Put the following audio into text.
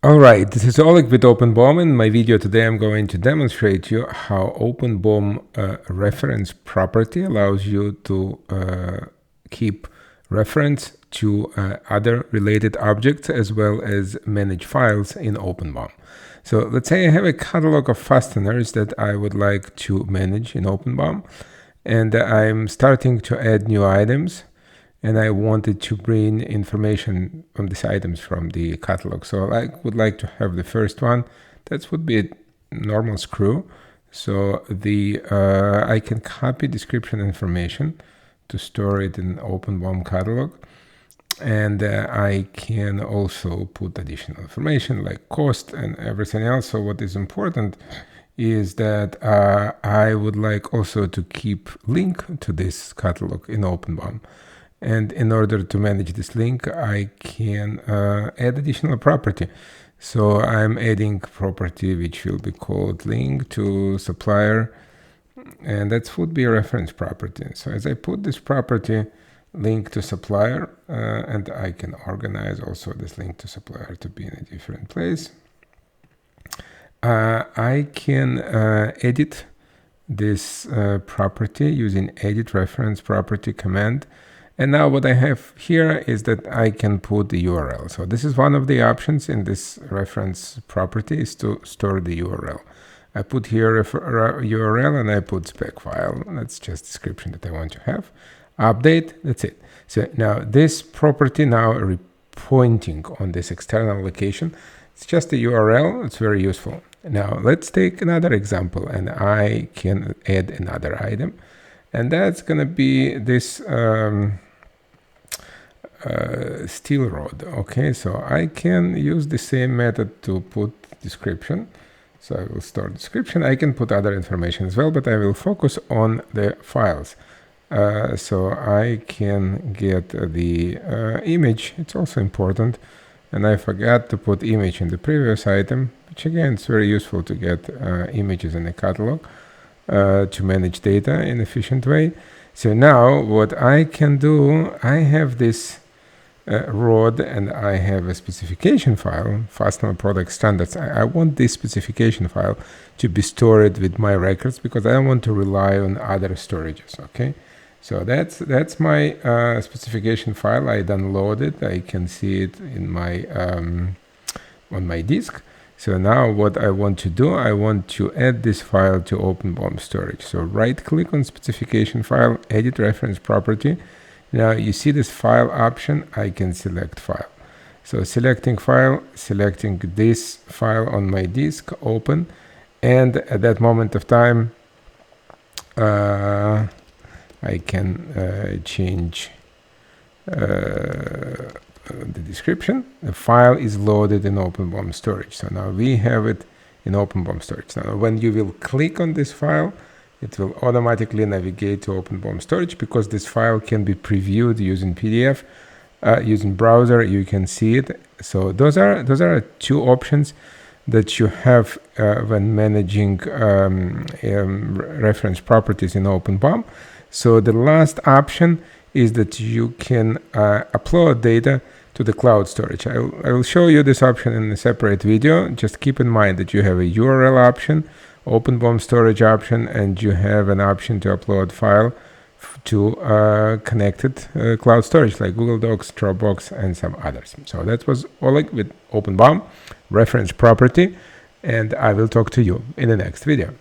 Alright, this is Oleg with OpenBOM. In my video today I'm going to demonstrate you how OpenBOM reference property allows you to keep reference to other related objects as well as manage files in OpenBOM. So let's say I have a catalog of fasteners that I would like to manage in OpenBOM, and I'm starting to add new items, and I wanted to bring information on these items from the catalog. So I would like to have the first one. That would be a normal screw. So I can copy description information to store it in OpenBOM catalog. And I can also put additional information like cost and everything else. So what is important is that I would like also to keep link to this catalog in OpenBOM. And in order to manage this link, I can add additional property. So I'm adding property which will be called link to supplier, and that would be a reference property. So as I put this property link to supplier, and I can organize also this link to supplier to be in a different place, I can edit this property using edit reference property command. And now what I have here is that I can put the URL. So this is one of the options in this reference property, is to store the URL. I put here URL and I put spec file. That's just description that I want to have. Update, that's it. So now this property now pointing on this external location. It's just a URL. It's very useful. Now let's take another example, and I can add another item. And that's going to be this steel rod. Okay, so I can use the same method to put description. So I will store description. I can put other information as well, but I will focus on the files. So I can get the image. It's also important. And I forgot to put image in the previous item, which again, it's very useful to get images in the catalog to manage data in an efficient way. So now what I can do, I have this rod and I have a specification file, fastener product standards. I want this specification file to be stored with my records because I don't want to rely on other storages. Okay, so that's my specification file. I downloaded. I can see it in my on my disk. So now what I want to do, I want to add this file to OpenBOM storage. So right click on specification file, edit reference property. Now you see this file option, I can select file. So selecting file, selecting this file on my disk, open, and at that moment of time I can change the description. The file is loaded in OpenBOM storage. So now we have it in OpenBOM storage. Now when you will click on this file, it will automatically navigate to OpenBOM storage because this file can be previewed using PDF, using browser. You can see it. So those are two options that you have when managing reference properties in OpenBOM. So the last option is that you can upload data to the cloud storage. I will show you this option in a separate video. Just keep in mind that you have a URL option, OpenBOM storage option, and you have an option to upload file to connected cloud storage like Google Docs, Dropbox, and some others. So that was Oleg with OpenBOM reference property, and I will talk to you in the next video.